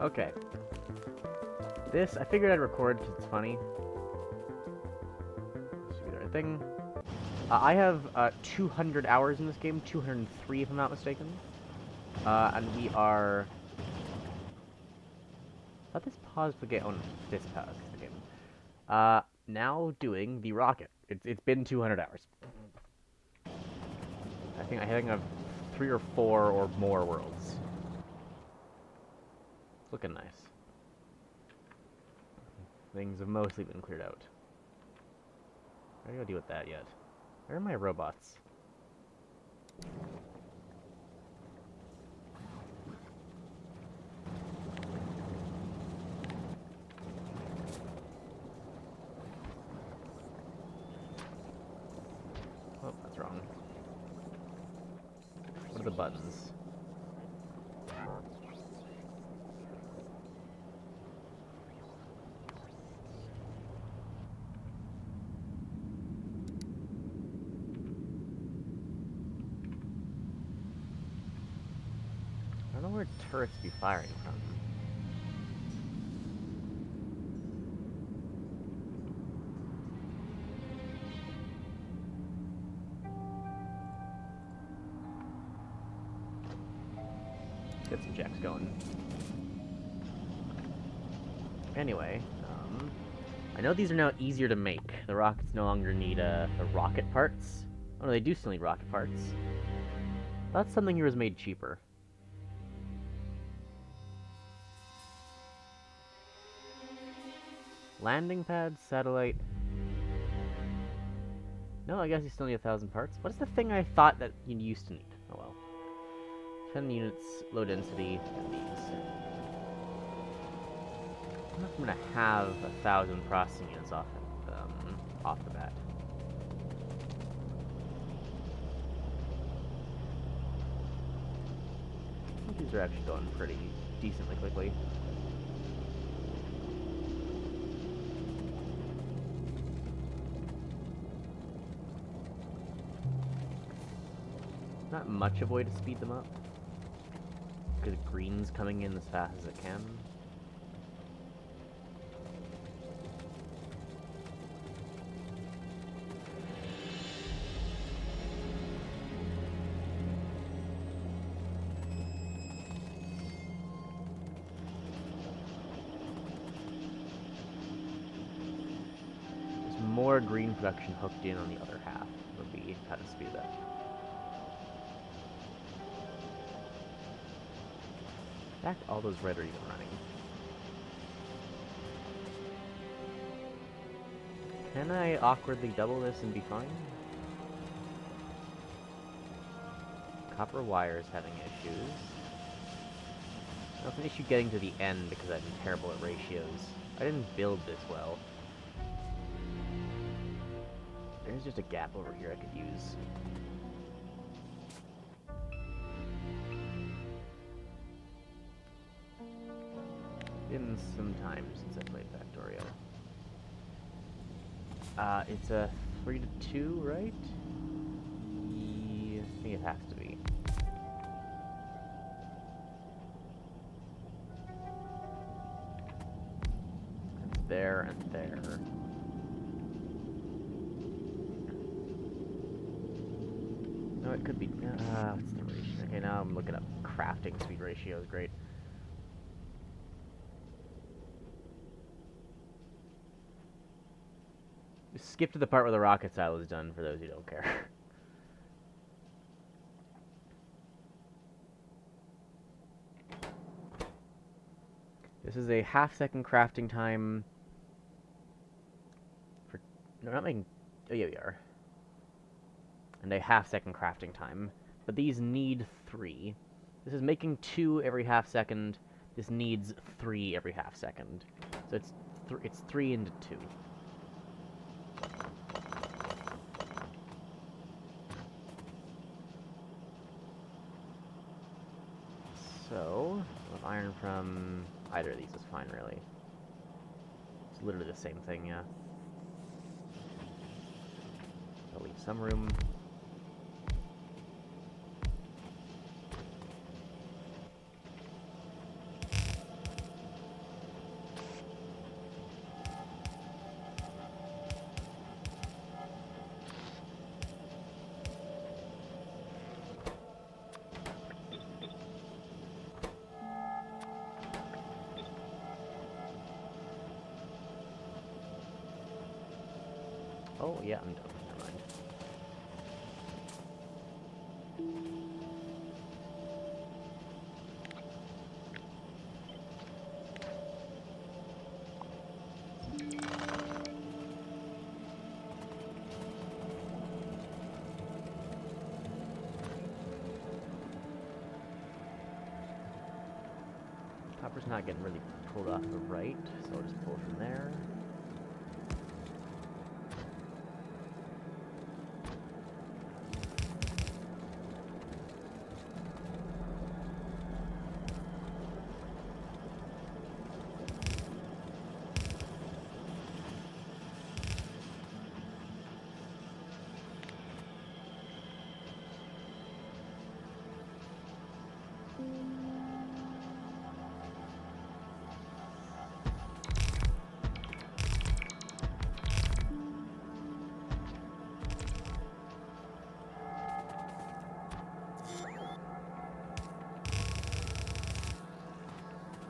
Okay. This, I figured I'd record because it's funny. Should be the right thing. I have 200 hours in this game, 203 if I'm not mistaken. And we are... I thought this paused the game. Oh no, this paused the game. Now doing the rocket. It's been 200 hours. I think I have 3 or 4 or more worlds. It's looking nice. Things have mostly been cleared out. I gotta deal with that yet. Where are my robots? Oh, that's wrong. What are the buttons? I don't know where turrets be firing from. Let's get some checks going. Anyway, I know these are now easier to make. The rockets no longer need the rocket parts. Oh no, they do still need rocket parts. That's something here was made cheaper. Landing pad, satellite. No, I guess you still need 1,000 parts. What is the thing I thought that you used to need? Oh well. 10 units, low density, and these. I'm not gonna have 1,000 processing units off the bat. I think these are actually going pretty decently quickly. Not much of a way to speed them up, because green's coming in as fast as it can. There's more green production hooked in on the other half would be how to speed that. In fact, all those red are even running. Can I awkwardly double this and be fine? Copper wire is having issues. That's an issue getting to the end because I'm terrible at ratios. I didn't build this well. There's just a gap over here I could use. Been some time since I played Factorio. It's a 3 to 2, right? Yeah, I think it has to be. It's there and there. No, it could be. What's the ratio? Okay, now I'm looking up crafting speed ratios. Great. Just skip to the part where the rocket silo is done for those who don't care. This is a half-second crafting time for... No, we're not making... Oh, yeah, we are. And a half-second crafting time. But these need 3. This is making 2 every half-second. This needs 3 every half-second. So it's 3 into 2. So, with iron from either of these is fine, really. It's literally the same thing, yeah. I'll leave some room. Oh, yeah, I'm done. Never mind. Copper's not getting really pulled off the right, so I'll just pull from there.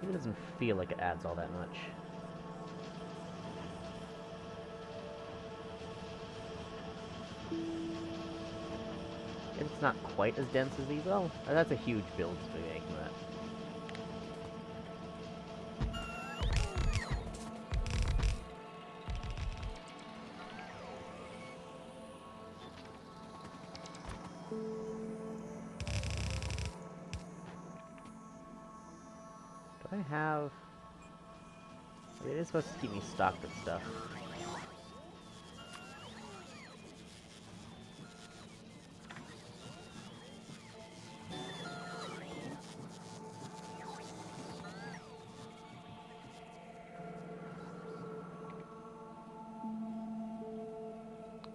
It doesn't feel like it adds all that much. It's not quite as dense as these. Oh, that's a huge build to be making that. Do I have... I mean, it is supposed to keep me stocked with stuff.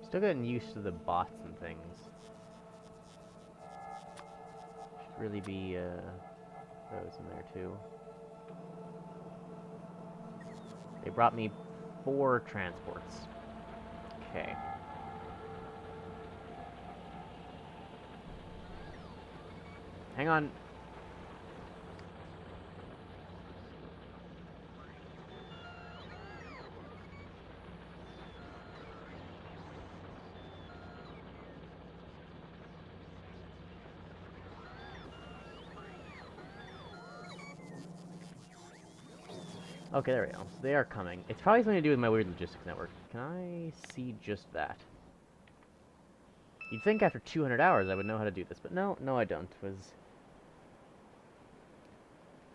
Still getting used to the bots and things. Should really be, those in there too. They brought me 4 transports. Okay. Hang on. Okay, there we go. So they are coming. It's probably something to do with my weird logistics network. Can I see just that? You'd think after 200 hours I would know how to do this, but no, I don't. It was...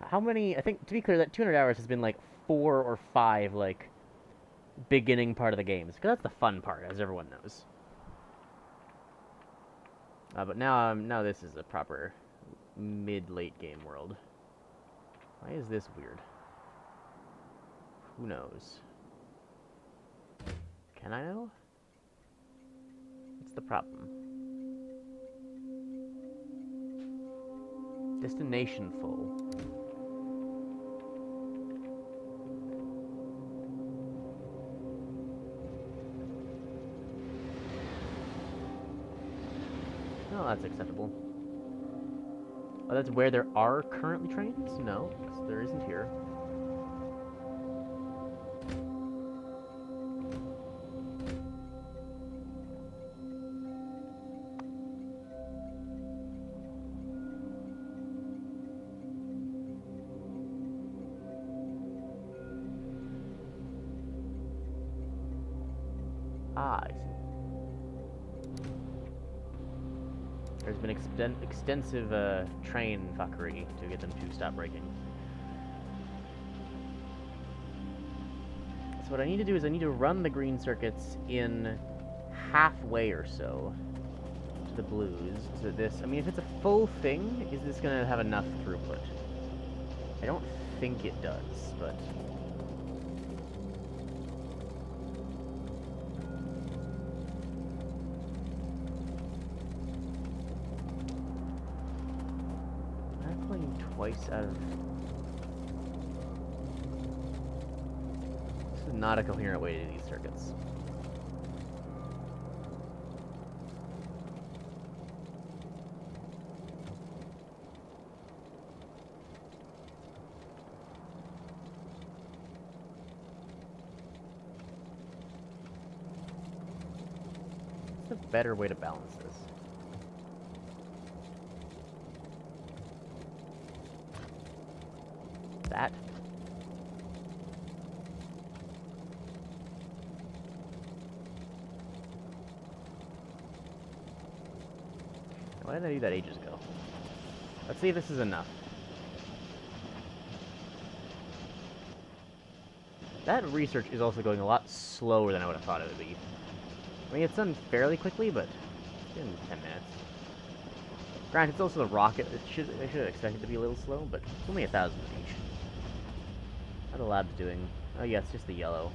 How many... I think, to be clear, that 200 hours has been like 4 or 5, like, beginning part of the games. Because that's the fun part, as everyone knows. But now this is a proper mid-late game world. Why is this weird? Who knows? Can I know? What's the problem? Destination full. Oh, that's acceptable. Oh, that's where there are currently trains? No, because there isn't here. Ah, I see. There's been extensive train fuckery to get them to stop braking. So what I need to do is I need to run the green circuits in halfway or so to the blues. So this, I mean, if it's a full thing, is this going to have enough throughput? I don't think it does, but... I'm playing twice out of... This is not a coherent way to do these circuits. better way to balance this. That. Why did I do that ages ago? Let's see if this is enough. That research is also going a lot slower than I would have thought it would be. I mean, it's done fairly quickly, but it's been 10 minutes. Granted, it's also the rocket. I should have expected it to be a little slow, but it's only 1,000 of each. How the lab's doing? Oh yeah, it's just the yellow.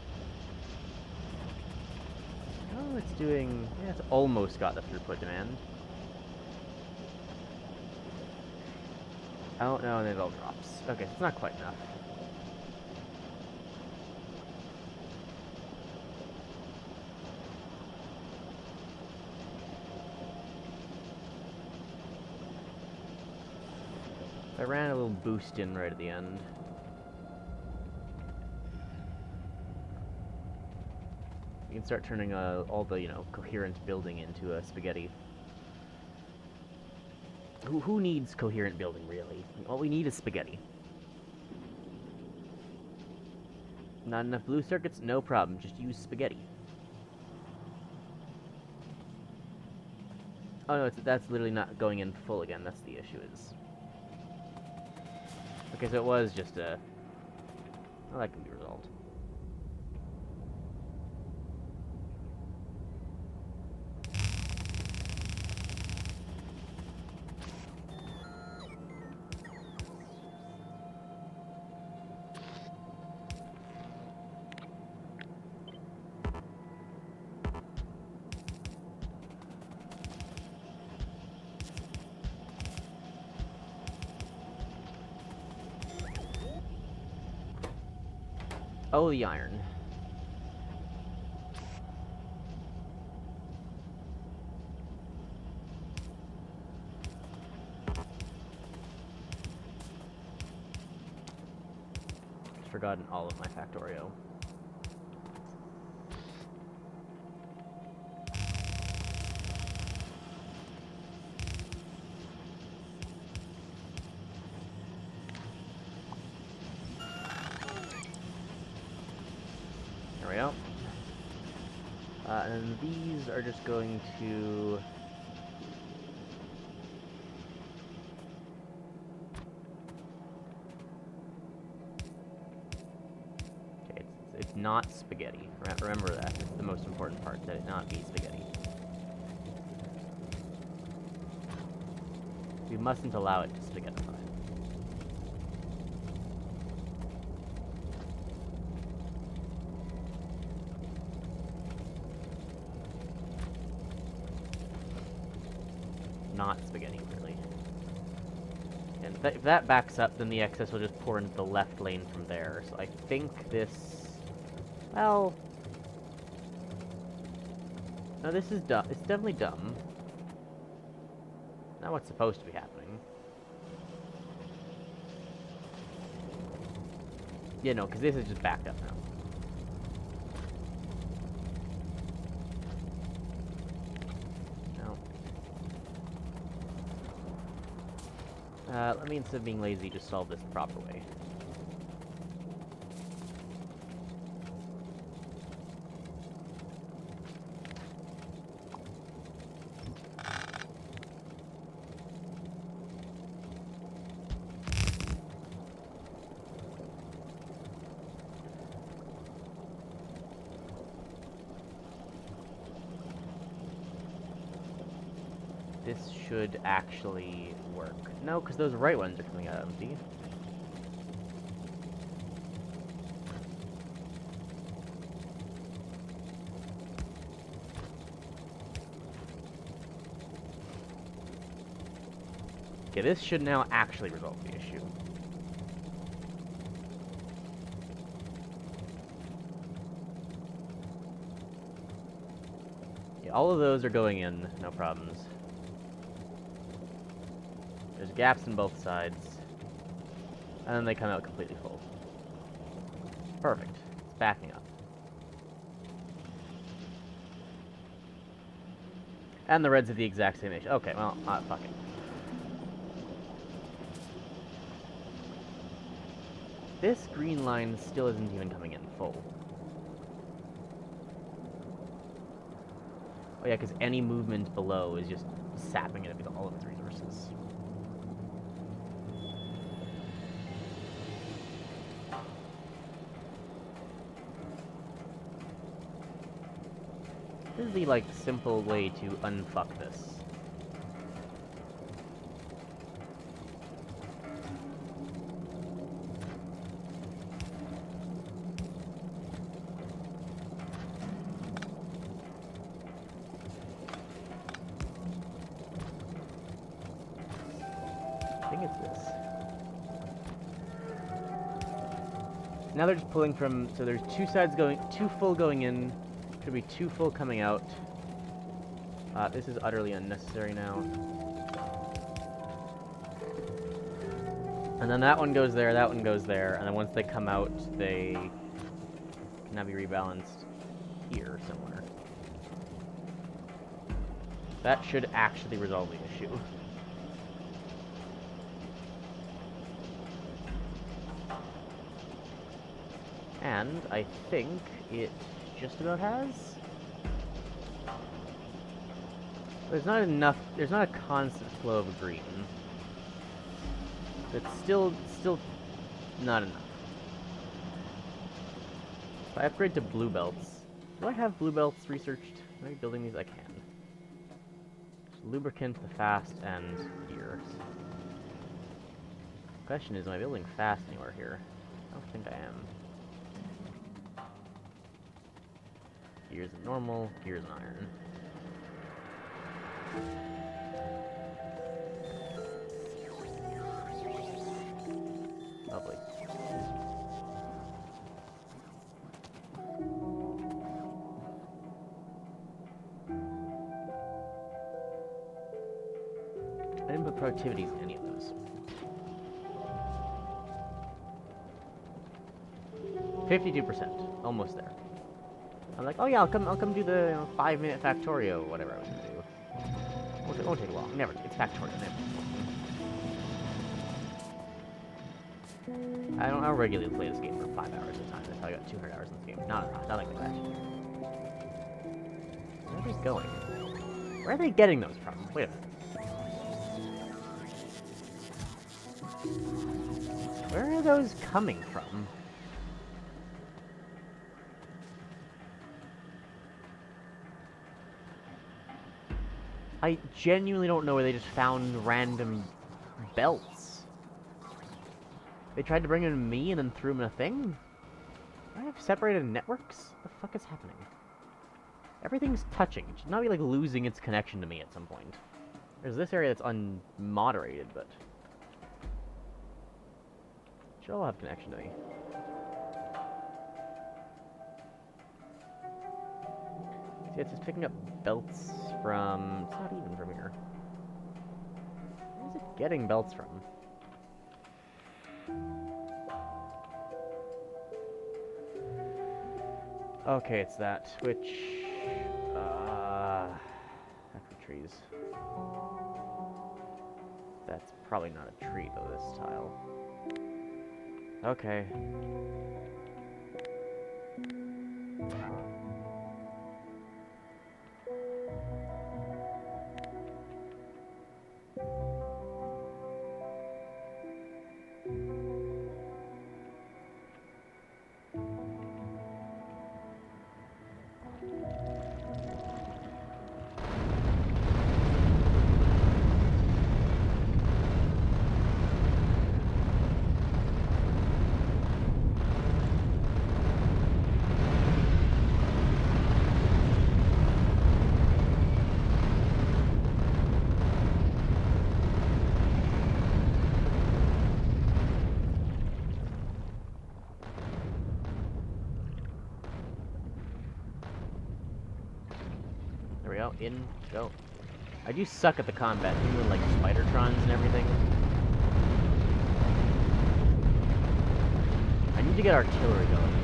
Oh, it's doing... Yeah, it's almost got the throughput demand. Oh, no, and then it all drops. Okay, so it's not quite enough. I ran a little boost in right at the end. You can start turning all the, coherent building into a spaghetti. Who needs coherent building, really? All we need is spaghetti. Not enough blue circuits? No problem. Just use spaghetti. Oh no, that's literally not going in full again. That's the issue is. Okay, so it was just a... Well, that can be resolved. Oh, the iron. I've forgotten all of my Factorio. There we go. And these are just going to... Okay, it's not spaghetti. Remember that. It's the most important part, that it not be spaghetti. We mustn't allow it to spaghettify. Not spaghetti, really. And if that backs up, then the excess will just pour into the left lane from there. So I think this... Well... No, this is dumb. It's definitely dumb. Not what's supposed to be happening. Yeah, no, because this is just backed up now. Let me, instead of being lazy, just solve this the proper way. This should actually work. No, because those right ones are coming out empty. Okay, this should now actually resolve the issue. Yeah, all of those are going in, no problems. There's gaps in both sides. And then they come out completely full. Perfect. It's backing up. And the reds have the exact same issue. Okay, well, fuck it. This green line still isn't even coming in full. Oh yeah, because any movement below is just sapping it with all of its resources. This is the, like, simple way to unfuck this. I think it's this. Now they're just pulling from, so there's two sides going, two full going in, should be two full coming out. This is utterly unnecessary now. And then that one goes there, that one goes there, and then once they come out, they can now be rebalanced here somewhere. That should actually resolve the issue. And I think it just about has. There's not enough, there's not a constant flow of green. It's still not enough. If I upgrade to blue belts, do I have blue belts researched? Am I building these? I can. Lubricant, the fast, and gears. Question is, am I building fast anywhere here? I don't think I am. Gears and normal, gears and iron. Lovely. I didn't put productivity in any of those. 52%, almost there. I'm like, oh yeah, I'll come do the 5-minute Factorio, whatever I was gonna do. It won't take long. Never. It's Factorio. Never. I don't regularly play this game for 5 hours at a time. That's how I got 200 hours in this game. Not like that. Where are they going? Where are they getting those from? Wait a minute. Where are those coming from? I genuinely don't know where they just found random belts. They tried to bring in me and then threw them in a thing? Do I have separated networks? What the fuck is happening? Everything's touching. It should not be, like, losing its connection to me at some point. There's this area that's unmoderated, but... it should all have connection to me. See, it's just picking up belts from... it's not even from here. Where is it getting belts from? Okay, it's that. Which... factory trees. That's probably not a tree, though, this tile. Okay. There we go. In. Go. I do suck at the combat, even with, like, Spidertrons and everything. I need to get artillery going.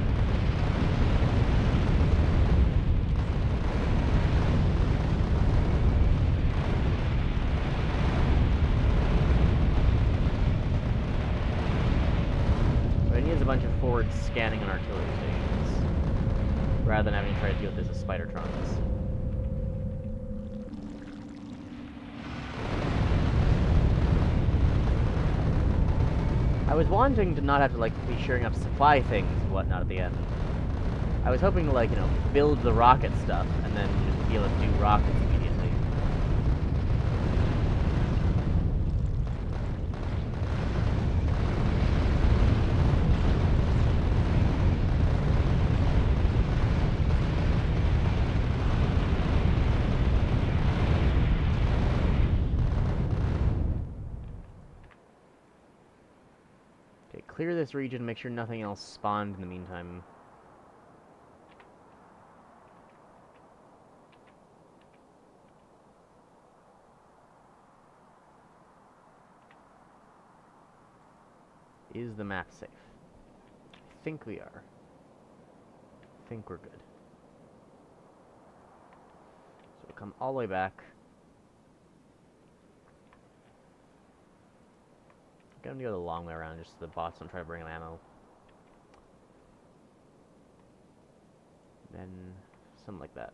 needs a bunch of forward scanning and artillery stations, rather than having to try to deal with this as Spidertrons. I was wanting to not have to, like, be sharing up supply things and whatnot at the end. I was hoping to, like, you know, build the rocket stuff, and then just be able to do rockets immediately. Okay, clear this region, make sure nothing else spawned in the meantime. Is the map safe? I think we are. I think we're good. So we'll come all the way back. I'm gonna go the long way around just so the bots don't try to bring in ammo. Then something like that.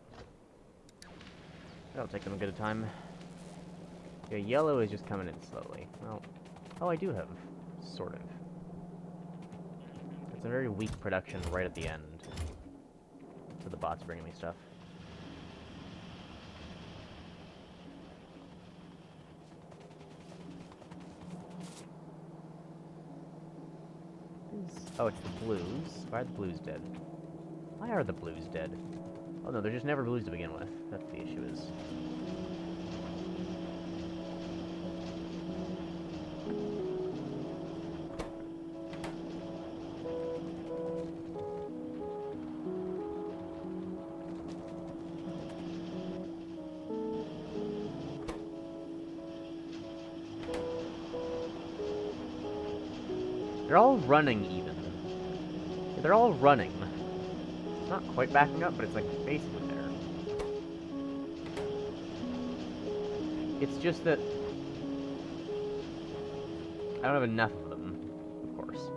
That'll take them a good time. Yeah, yellow is just coming in slowly. Well, oh, I do have, sort of. It's a very weak production right at the end. So the bots bringing me stuff. Oh, it's the blues. Why are the blues dead? Why are the blues dead? Oh no, they're just never blues to begin with. That's the issue is. They're all running even. Yeah, they're all running. It's not quite backing up, but it's like basically there. It's just that I don't have enough of them, of course.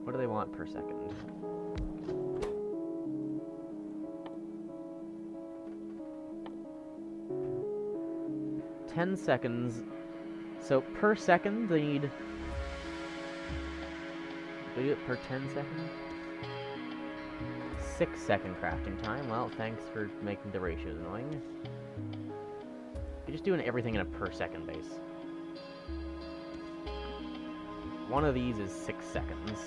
What do they want per second? 10 seconds. So per second, they need... They do it per 10 seconds? 6-second crafting time. Well, thanks for making the ratios annoying. You're just doing everything in a per second base. One of these is 6 seconds.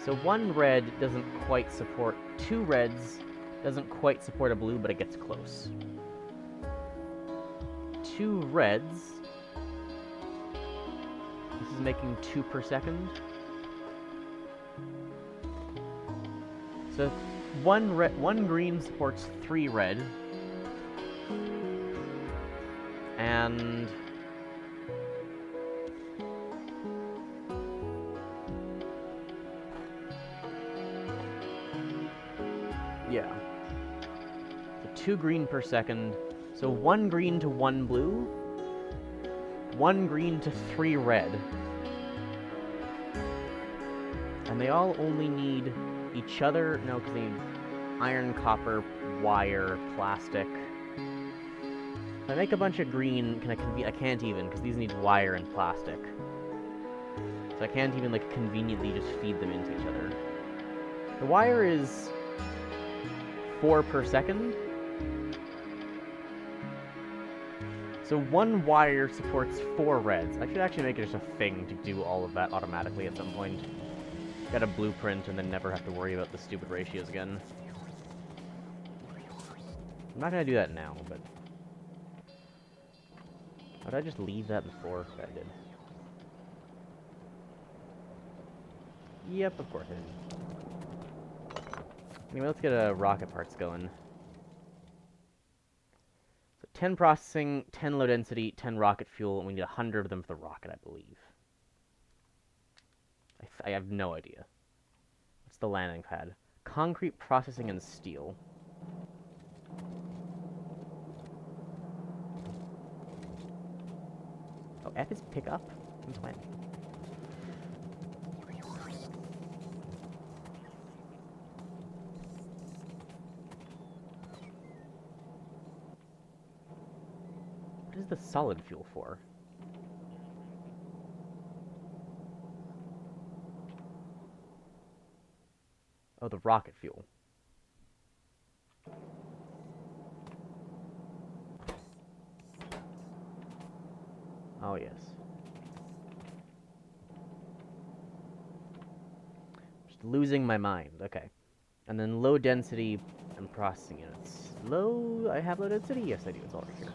So one red doesn't quite support... Two reds doesn't quite support a blue, but it gets close. Two reds... This is making 2 per second. So one green supports 3 red. And... yeah. So 2 green per second. So 1 green to 1 blue. 1 green to 3 red. And they all only need each other. No, because they need iron, copper, wire, plastic. If I make a bunch of green, I can't even, because these need wire and plastic. So I can't even, like, conveniently just feed them into each other. The wire is 4 per second. So 1 wire supports 4 reds. I should actually make it just a thing to do all of that automatically at some point. Get a blueprint and then never have to worry about the stupid ratios again. I'm not gonna do that now, but... Oh, did I just leave that before? Yeah, I did. Yep, of course I did. Anyway, let's get rocket parts going. So 10 processing, 10 low density, 10 rocket fuel, and we need 100 of them for the rocket, I believe. I have no idea. the landing pad? Concrete processing and steel. Oh, F is pick up? Since when? What is the solid fuel for? Oh, the rocket fuel. Oh, yes. Just losing my mind. Okay. And then low density and processing units. I have low density? Yes, I do. It's all right here.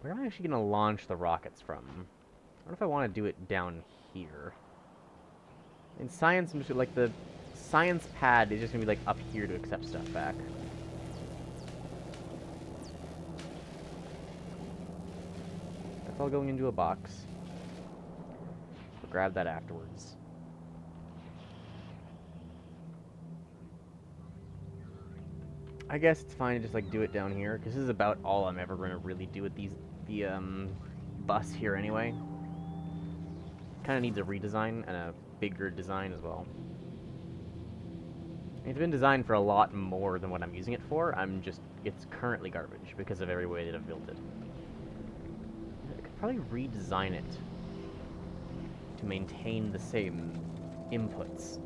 Where am I actually going to launch the rockets from? I wonder if I want to do it down here. In science, I'm just like the science pad is just going to be like up here to accept stuff back. That's all going into a box. I'll grab that afterwards. I guess it's fine to just like do it down here, because this is about all I'm ever going to really do with the bus here anyway. Kind of needs a redesign and a bigger design as well. It's been designed for a lot more than what I'm using it for. It's currently garbage because of every way that I've built it. I could probably redesign it to maintain the same inputs.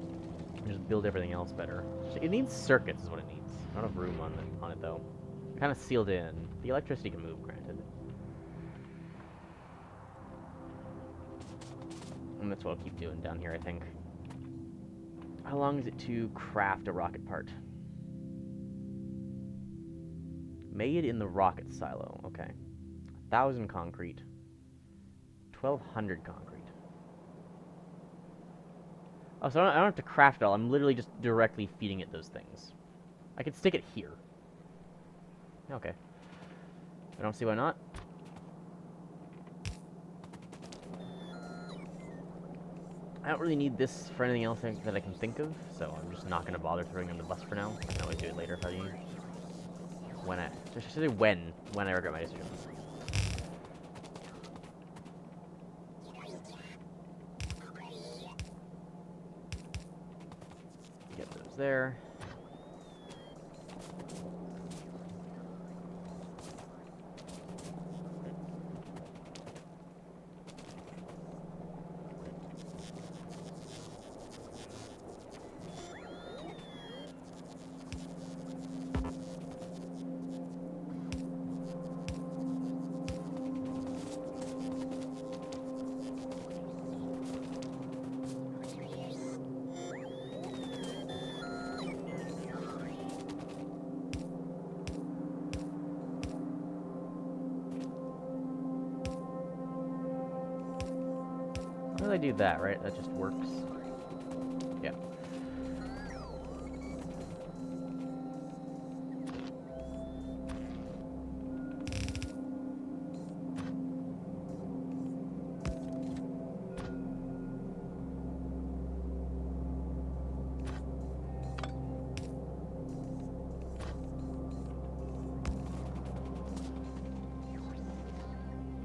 Just build everything else better. It needs circuits is what it needs. Not enough room on it though. Kind of sealed in. The electricity can move, granted. And that's what I'll keep doing down here, I think. How long is it to craft a rocket part? Made in the rocket silo. Okay. 1,000 concrete. 1,200 concrete. Oh, so I don't have to craft it all. I'm literally just directly feeding it those things. I could stick it here. Okay. I don't see why not. I don't really need this for anything else that I can think of, so I'm just not going to bother throwing in the bus for now. I can always do it later if I need. Just say when I regret my decision. Get those there. How do I do that, right? That just works. Yeah.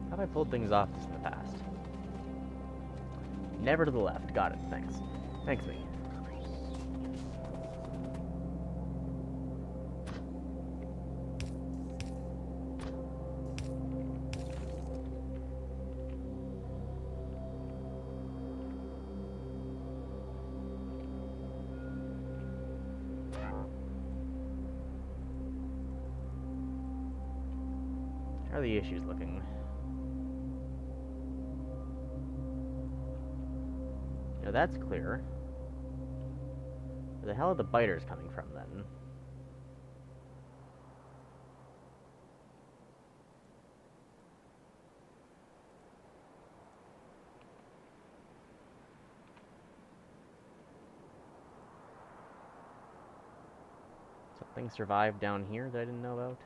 How have I pulled things off this in the past? Never to the left. Got it. Thanks. Thanks, me. How are the issues looking? Now that's clear. Where the hell are the biters coming from, then? Something survived down here that I didn't know about?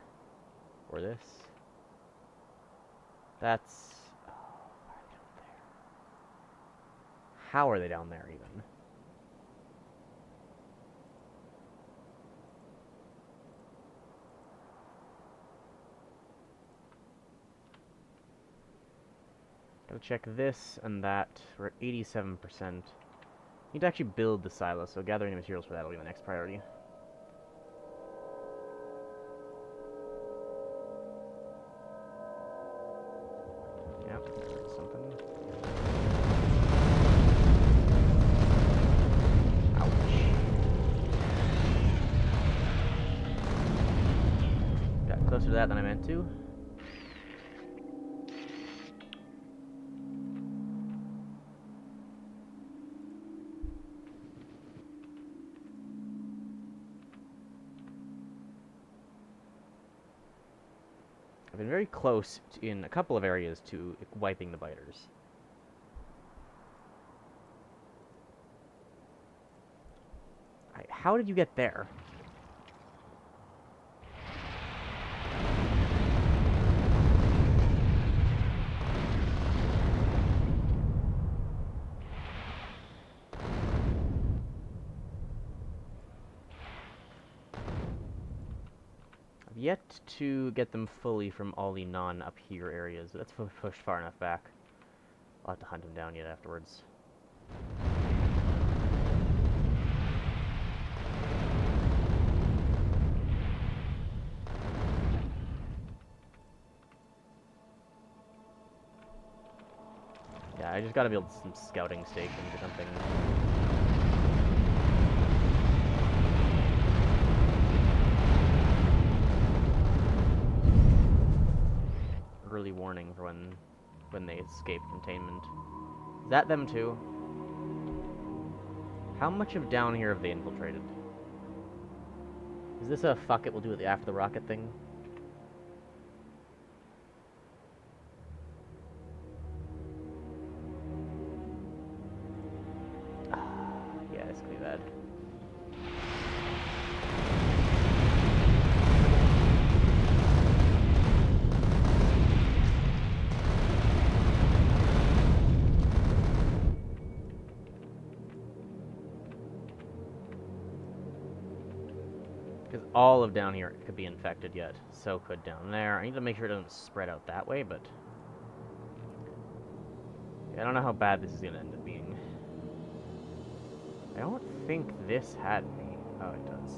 Or this? That's... Oh, why are they up there? How are they down there, even? Gotta check this and that. We're at 87%. Need to actually build the silo, so gathering the materials for that will be my next priority. Yep, there's something. Ouch. Got closer to that than I meant to. I've been very close in a couple of areas to wiping the biters. How did you get there? I've yet to get them fully from all the non-up here areas, but that's pushed far enough back. I'll have to hunt him down yet afterwards. Yeah, I just gotta build some scouting stations or something. Early warning for when they escape containment. Is that them too? How much of down here have they infiltrated? Is this a fuck it, we'll do it after the rocket thing? Yeah, this could be bad. Because all of down here could be infected yet. So could down there. I need to make sure it doesn't spread out that way, but... I don't know how bad this is going to end up being. I don't think this had me. Oh, it does.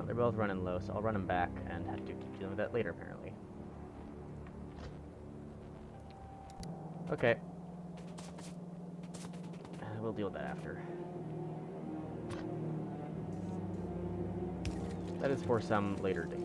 They're both running low, so I'll run them back and have to keep dealing with that later, apparently. Okay. We'll deal with that after. That is for some later date.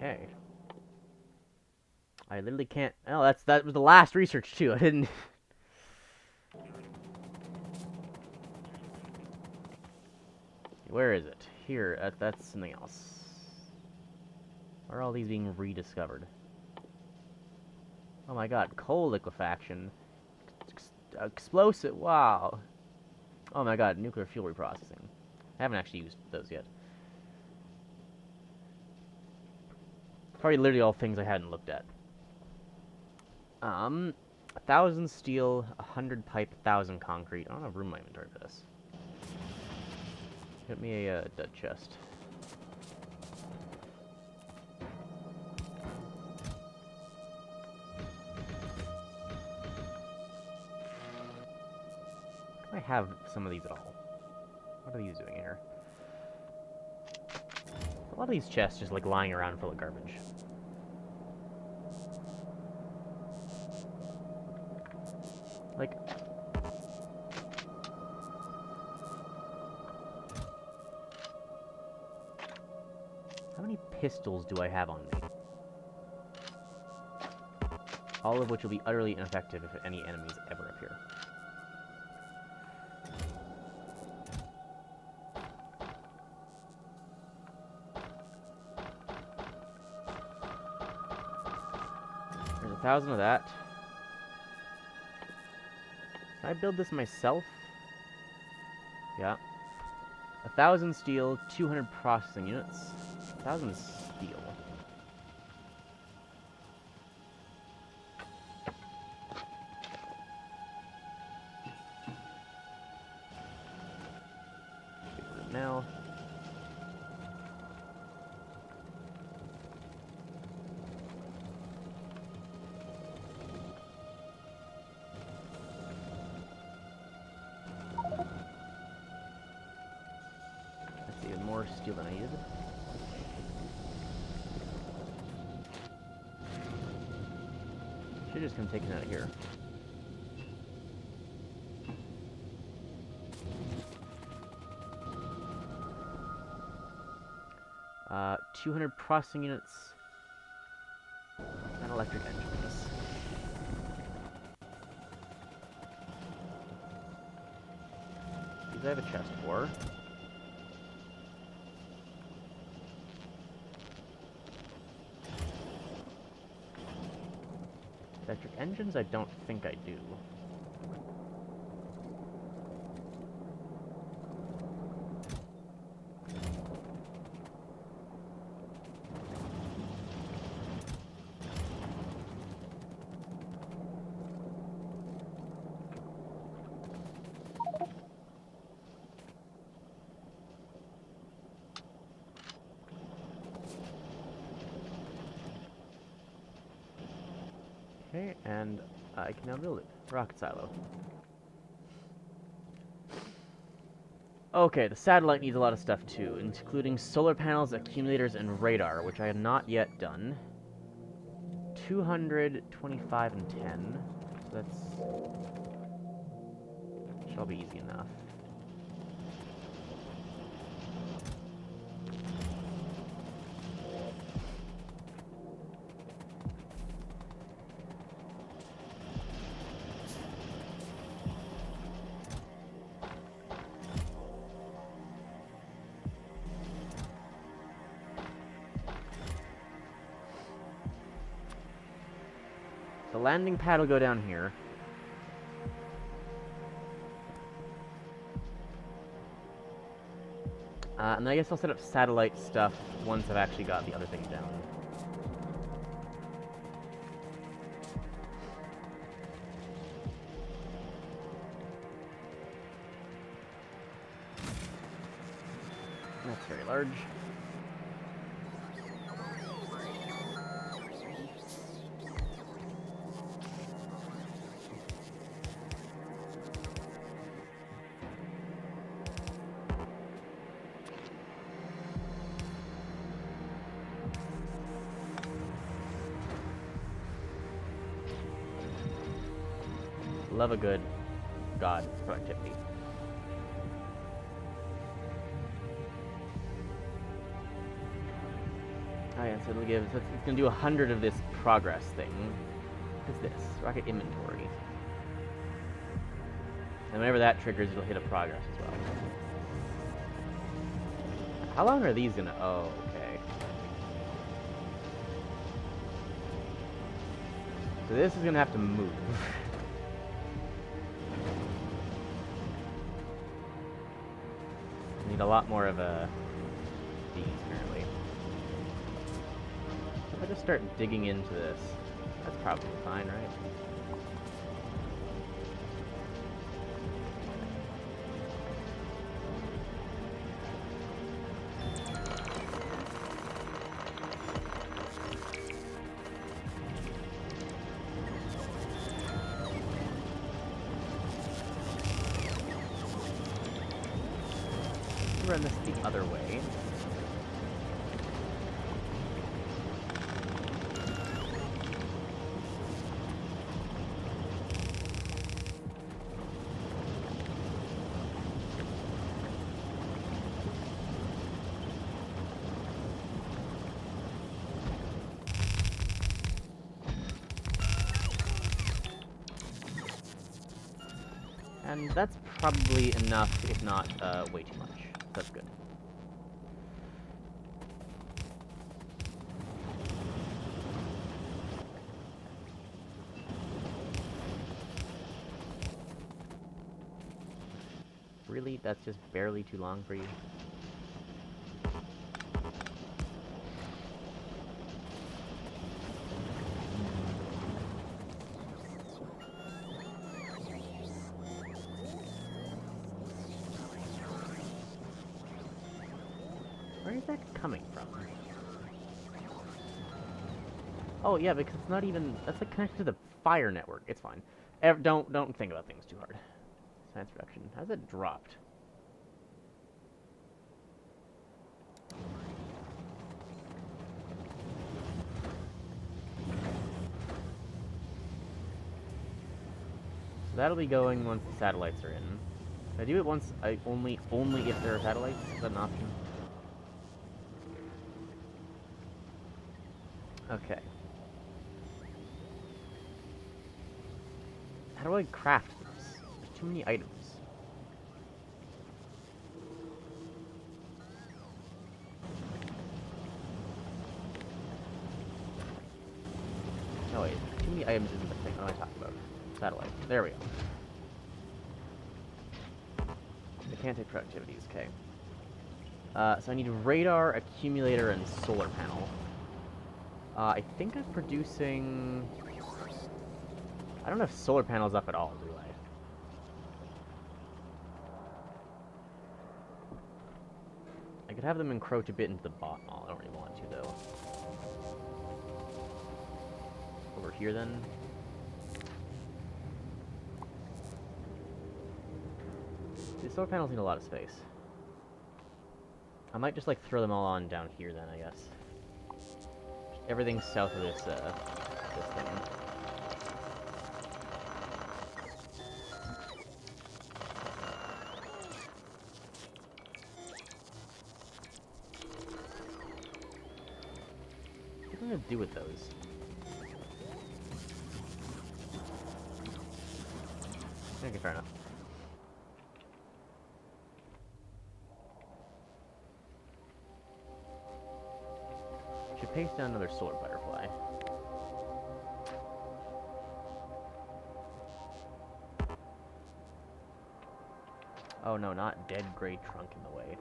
Okay. I literally can't... Oh, that was the last research, too. I didn't... Where is it? Here. That's something else. Where are all these being rediscovered? Oh my god. Coal liquefaction. Explosive. Wow. Oh my god. Nuclear fuel reprocessing. I haven't actually used those yet. Probably literally all things I hadn't looked at. 1,000 steel, 100 pipe, 1,000 concrete. I don't have room in my inventory for this. Get me a dead chest. Do I have some of these at all? What are these doing here? A lot of these chests just like lying around full of garbage. Like, how many pistols do I have on me? All of which will be utterly ineffective if any enemies ever appear. There's 1,000 of that. Can I build this myself? Yeah. 1,000 steel, 200 processing units. 1,000 steel. Now. That's even more steel than I needed. Should just come taking out of here. Uh, 200 processing units and electric engines. These I have a chest for. Electric engines, I don't think I do. Okay, and I can now build it. Rocket silo. Okay, the satellite needs a lot of stuff too, including solar panels, accumulators, and radar, which I have not yet done. 225 and 10. So that's... shall be easy enough. The landing pad will go down here. And then I guess I'll set up satellite stuff once I've actually got the other things down. That's very large. Love a good god productivity. Oh yeah, so it'll give, so it's gonna do 100 of this progress thing. What's this? Rocket inventory. And whenever that triggers, it'll hit a progress as well. How long are these gonna, oh, okay. So this is gonna have to move. Need a lot more of these, apparently. If I just start digging into this, that's probably fine, right? run this the other way. And that's probably enough, if not, way too much. That's good. Really? That's just barely too long for you? Where is that coming from? Oh, yeah, because it's not even... That's, like, connected to the fire network. It's fine. Don't think about things too hard. Science production. How's it dropped? So that'll be going once the satellites are in. If I do it once, only if there are satellites? Is that an option? Okay. How do I craft this? There's too many items. No, wait. Too many items isn't the thing. What am I talking about? Satellite. There we go. I can't take productivities. Okay. So I need radar, accumulator, and solar panel. I think I'm producing... I don't know if solar panel's up at all, do I? I could have them encroach a bit into the bottom. Oh, I don't really want to, though. Over here, then. These solar panels need a lot of space. I might just, like, throw them all on down here, then, I guess. Everything south of this thing. What am I gonna do with those? Okay, fair enough. Should paste down another solar butterfly. Oh no, not dead gray trunk in the way.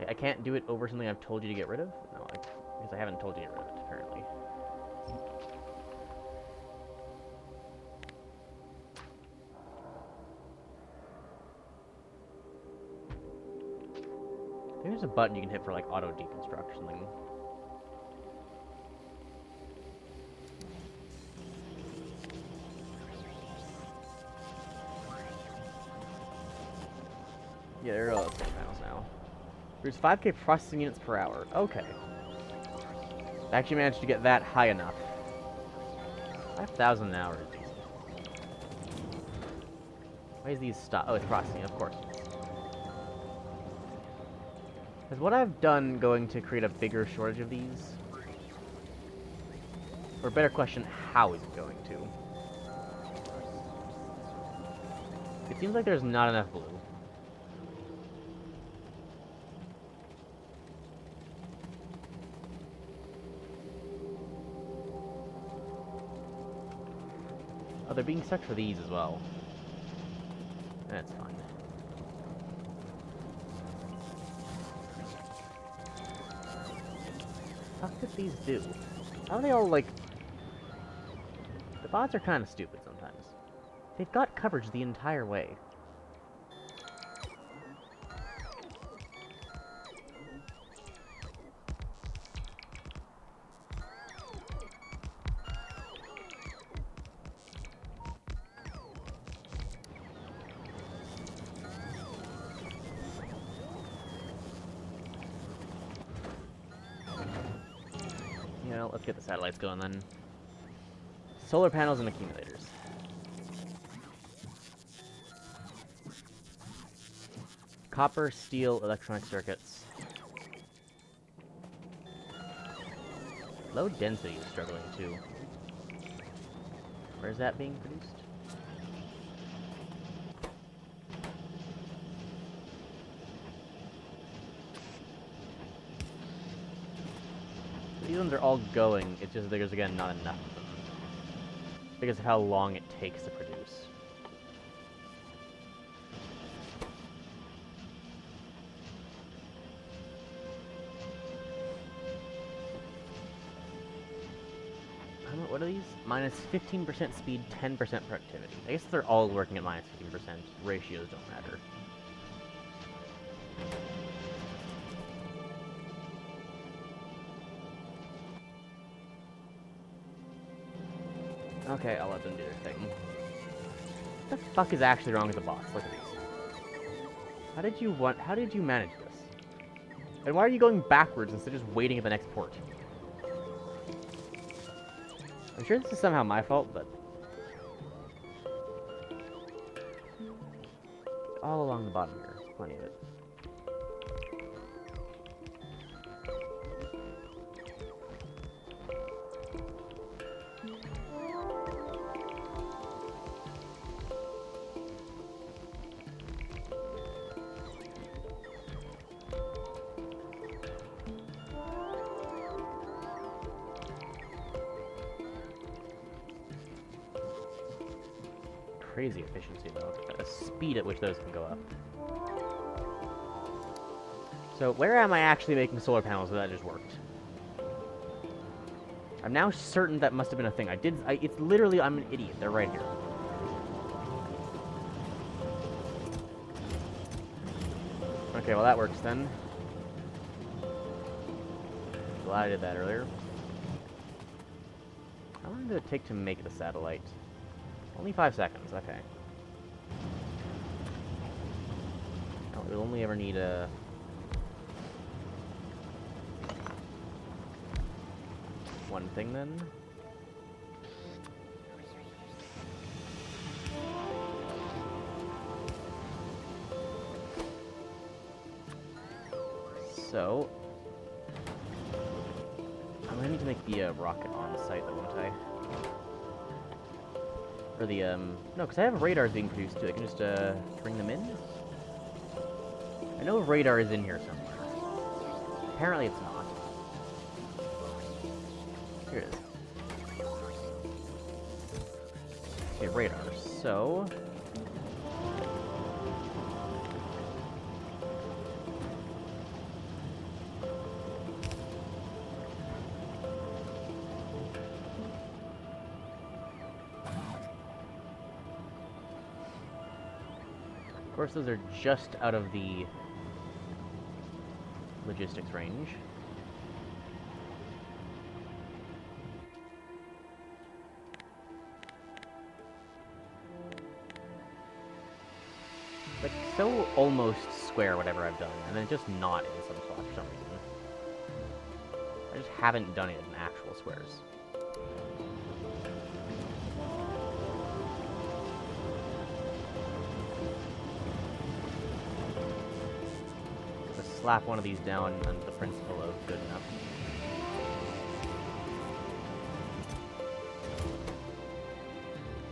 I can't do it over something I've told you to get rid of? No, because I haven't told you to get rid of it, apparently. I think there's a button you can hit for, like, auto deconstruct or something. Yeah, there are all the solar panels now. There's 5K processing units per hour. Okay. I actually managed to get that high enough. 5,000 an hour is decent. Why is these stop? Oh, it's processing, of course. Is what I've done going to create a bigger shortage of these? Or better question, how is it going to? It seems like there's not enough blue. Oh, they're being sucked for these as well. That's fine. How could these do? How are they all, like... The bots are kind of stupid sometimes. They've got coverage the entire way. Well, let's get the satellites going then. Solar panels and accumulators. Copper, steel, electronic circuits. Low density is struggling too. Where's that being produced? These ones are all going, it's just there's again not enough of them. Because of how long it takes to produce. What are these? Minus 15% speed, 10% productivity. I guess they're all working at minus 15%. Ratios don't matter. Okay, I'll let them do their thing. What the fuck is actually wrong with the bots? Look at these. How did you manage this? And why are you going backwards instead of just waiting at the next port? I'm sure this is somehow my fault, but... all along the bottom here, there's plenty of it. Crazy efficiency, though. The speed at which those can go up. So, where am I actually making solar panels so that just worked? I'm now certain that must have been a thing. It's literally, I'm an idiot. They're right here. Okay, well that works then. Glad I did that earlier. How long did it take to make the satellite? Only 5 seconds, okay. Oh, we'll only ever need a... one thing then? So... I'm gonna need to make the rocket on site though, won't I? Or the, no, because I have radars being produced too. I can just, bring them in? I know radar is in here somewhere. Apparently it's not. Here it is. Okay, radar. So... of course, those are just out of the logistics range. Like, so almost square whatever I've done, and then just not in some spots for some reason. I just haven't done it in actual squares. Slap one of these down under the principle of good enough.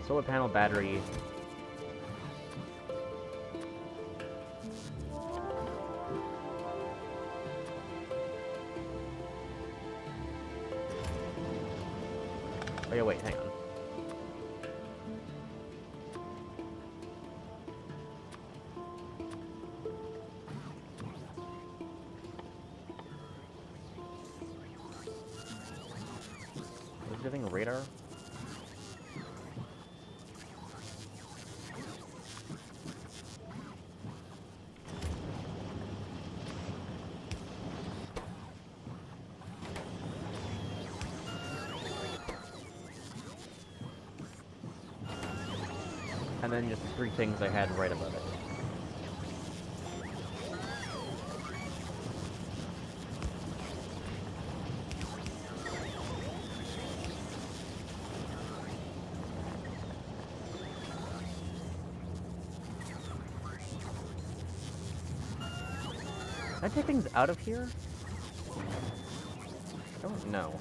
Solar panel, battery. Oh yeah, wait, hang on. Giving a radar? And then just 3 things I had right above it. Can I take things out of here? I don't know.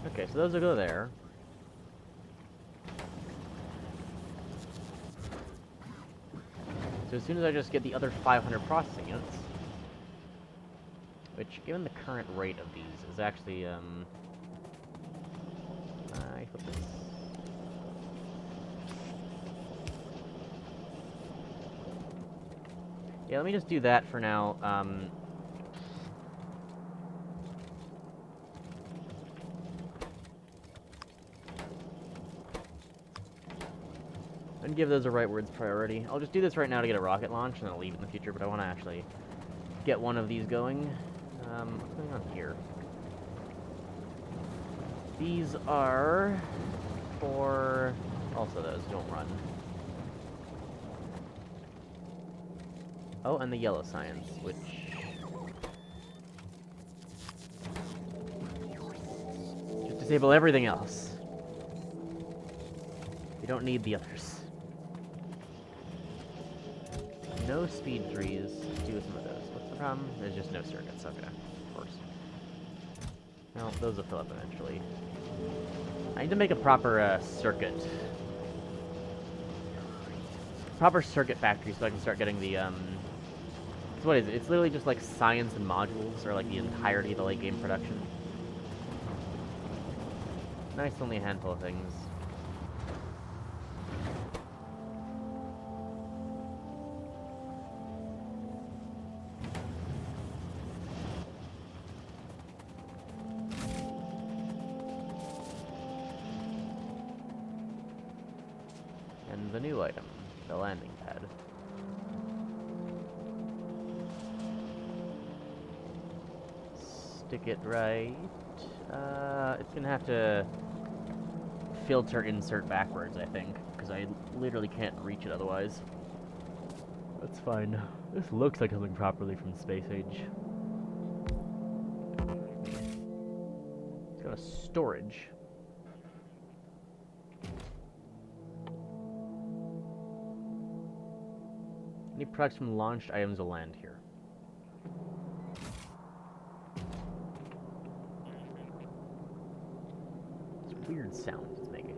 Okay, so those will go there. So as soon as I just get the other 500 processing units, which, given the current rate of these, is actually, I flip this. Yeah, let me just do that for now. And give those a rightwards priority. I'll just do this right now to get a rocket launch, and then I'll leave it in the future, but I want to actually get one of these going. What's going on here? These are for... also those don't run. Oh, and the yellow science, which... just disable everything else. We don't need the others. No speed 3s. Do some of those. What's the problem? There's just no circuits. Okay, of course. Well, those will fill up eventually. I need to make a proper circuit. Proper circuit factory so I can start getting the, so what is it? It's literally just like science and modules, or like the entirety of the late game production. Nice, only a handful of things. And the new item, the landing pad. Stick it right. It's gonna have to filter insert backwards, I think, because I literally can't reach it otherwise. That's fine. This looks like something properly from Space Age. It's got a storage. Any products from launched items will land here. It's weird sounds it's making.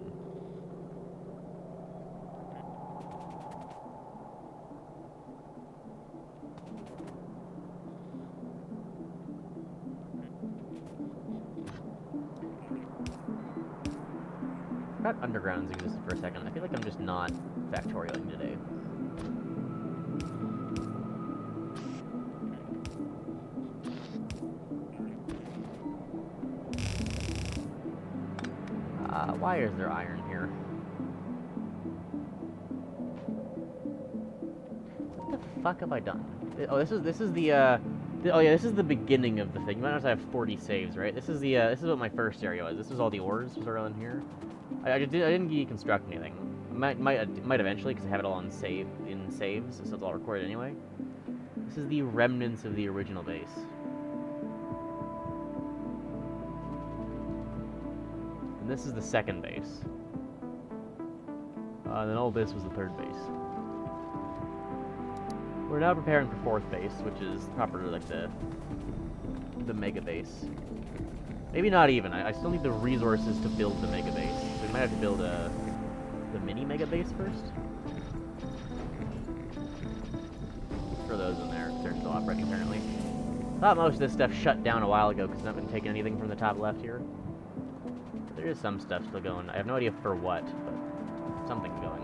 I forgot undergrounds existed for a second. I feel like I'm just not factorioing today. Why is there iron here? What the fuck have I done? Oh, this is the, oh yeah, this is the beginning of the thing. You might notice I have 40 saves, right? This is this is what my first area was. This is all the ores around here. I didn't deconstruct anything. Might eventually, because I have it all on saves, so it's all recorded anyway. This is the remnants of the original base. And this is the second base. And then all this was the third base. We're now preparing for fourth base, which is proper like the mega base. Maybe not even. I still need the resources to build the mega base. So we might have to build the mini mega base first. Throw those in there. They're still operating apparently. Thought most of this stuff shut down a while ago because I've not been taking anything from the top left here. But there is some stuff still going. I have no idea for what, but something's going.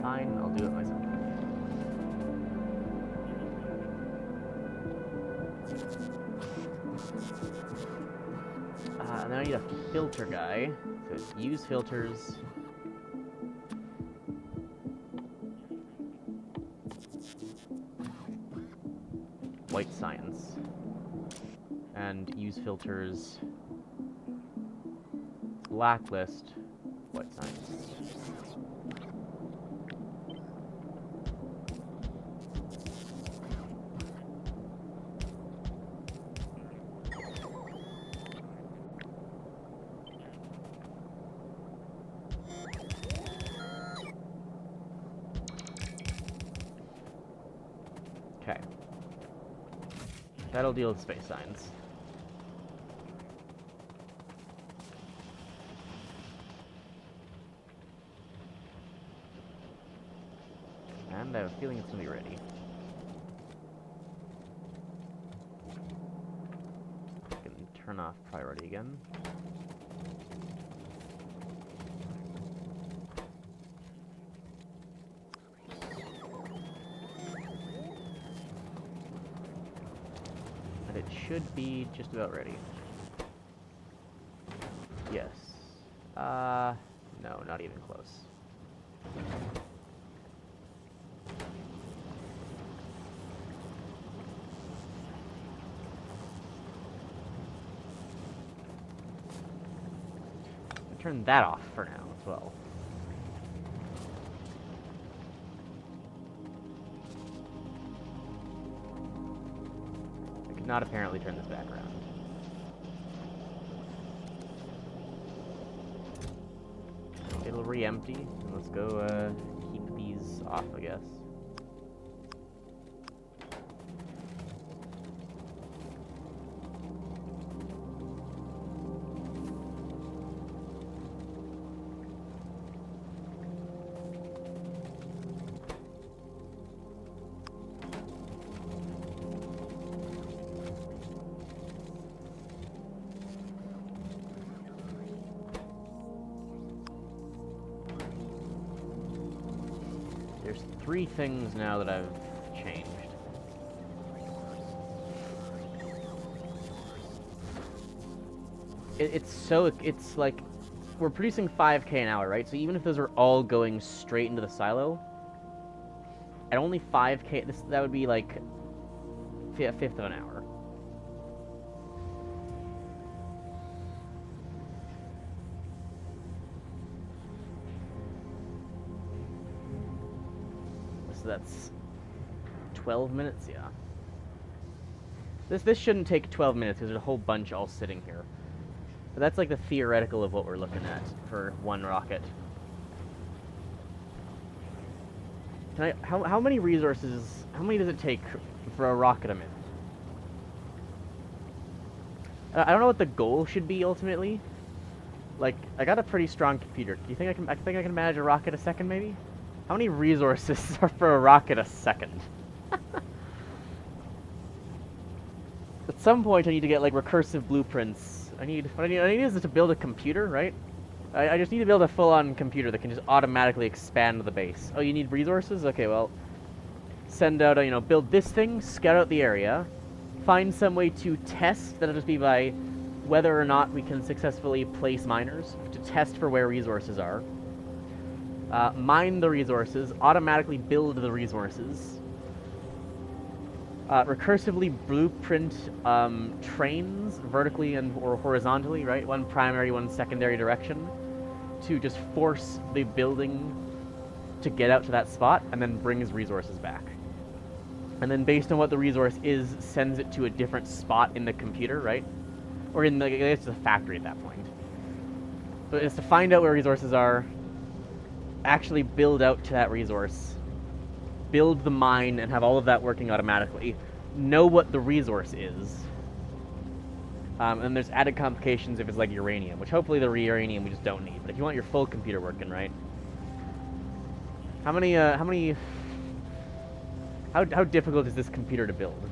Fine, I'll do it myself. And then I need a filter guy. So it's use filters. White science. And use filters. Blacklist. White science. Okay. That'll deal with space science. And I have a feeling it's gonna be ready. I can turn off priority again. And it should be just about ready. Yes. No, not even close. Turn that off for now as well. I could not apparently turn this back around. It'll re-empty, and let's go keep these off, I guess. There's 3 things now that I've changed. It's like, we're producing 5K an hour, right? So even if those are all going straight into the silo, at only 5K, that would be like a fifth of an hour. So that's 12 minutes, yeah. This shouldn't take 12 minutes because there's a whole bunch all sitting here. But that's like the theoretical of what we're looking at for one rocket. Can how many resources, how many does it take for a rocket a minute? I don't know what the goal should be ultimately. Like, I got a pretty strong computer. Do you think I think I can manage a rocket a second maybe? How many resources are for a rocket a second? At some point I need to get like recursive blueprints. What I need is to build a computer, right? I just need to build a full-on computer that can just automatically expand the base. Oh, you need resources? Okay, well, send out a, build this thing, scout out the area, find some way to test, that'll just be by whether or not we can successfully place miners, to test for where resources are. Mine the resources, automatically build the resources, recursively blueprint trains vertically or horizontally, right? One primary, one secondary direction, to just force the building to get out to that spot, and then brings resources back. And then based on what the resource is, sends it to a different spot in the computer, right? Or in the, I guess, the factory at that point. So it's to find out where resources are, actually build out to that resource, build the mine and have all of that working automatically, know what the resource is, and there's added complications if it's like uranium, which hopefully the uranium we just don't need. But if you want your full computer working, right? How difficult is this computer to build?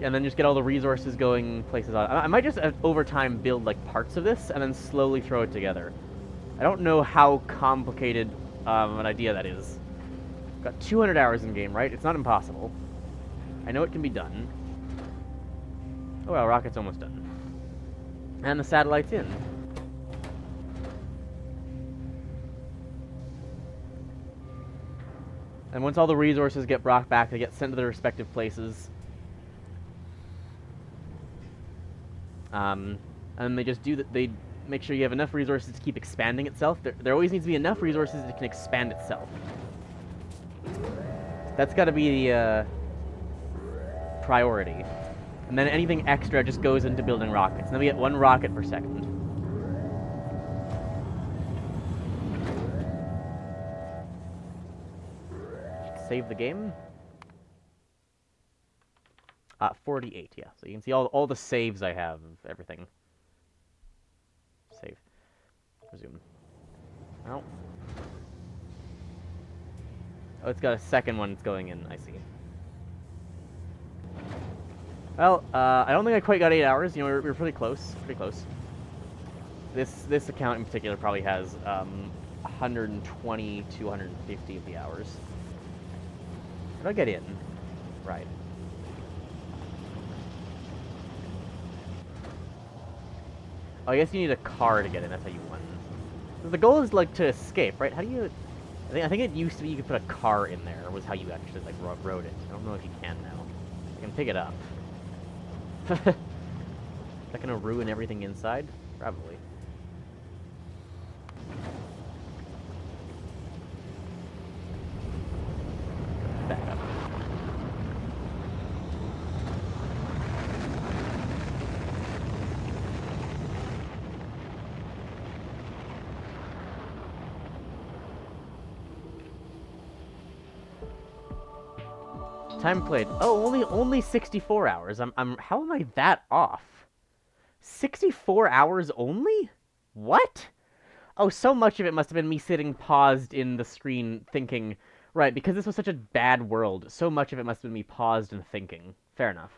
And then just get all the resources going places on. I might just over time build like parts of this and then slowly throw it together. I don't know how complicated an idea that is. Got 200 hours in game, right? It's not impossible. I know it can be done. Oh well, rocket's almost done. And the satellite's in. And once all the resources get brought back, they get sent to their respective places. And they just do that. They make sure you have enough resources to keep expanding itself. There always needs to be enough resources that can expand itself. That's got to be the priority. And then anything extra just goes into building rockets. And then we get 1 rocket per second. Save the game. 48, yeah. So you can see all the saves I have of everything. Save. Resume. Oh. Oh, it's got a second one that's going in, I see. Well, I don't think I quite got 8 hours. You know, we're pretty close. Pretty close. This account in particular probably has 120 to 150 of the hours. How do I get in? Right. Oh, I guess you need a car to get in. That's how you win. The goal is like to escape, right? How do you? I think it used to be you could put a car in there. Was how you actually like rode it. I don't know if you can now. You can pick it up. Is that gonna ruin everything inside? Probably. Back up. Time played. Oh, only 64 hours. How am I that off? 64 hours only? What? Oh, so much of it must have been me sitting paused in the screen thinking, right, because this was such a bad world, so much of it must have been me paused and thinking. Fair enough.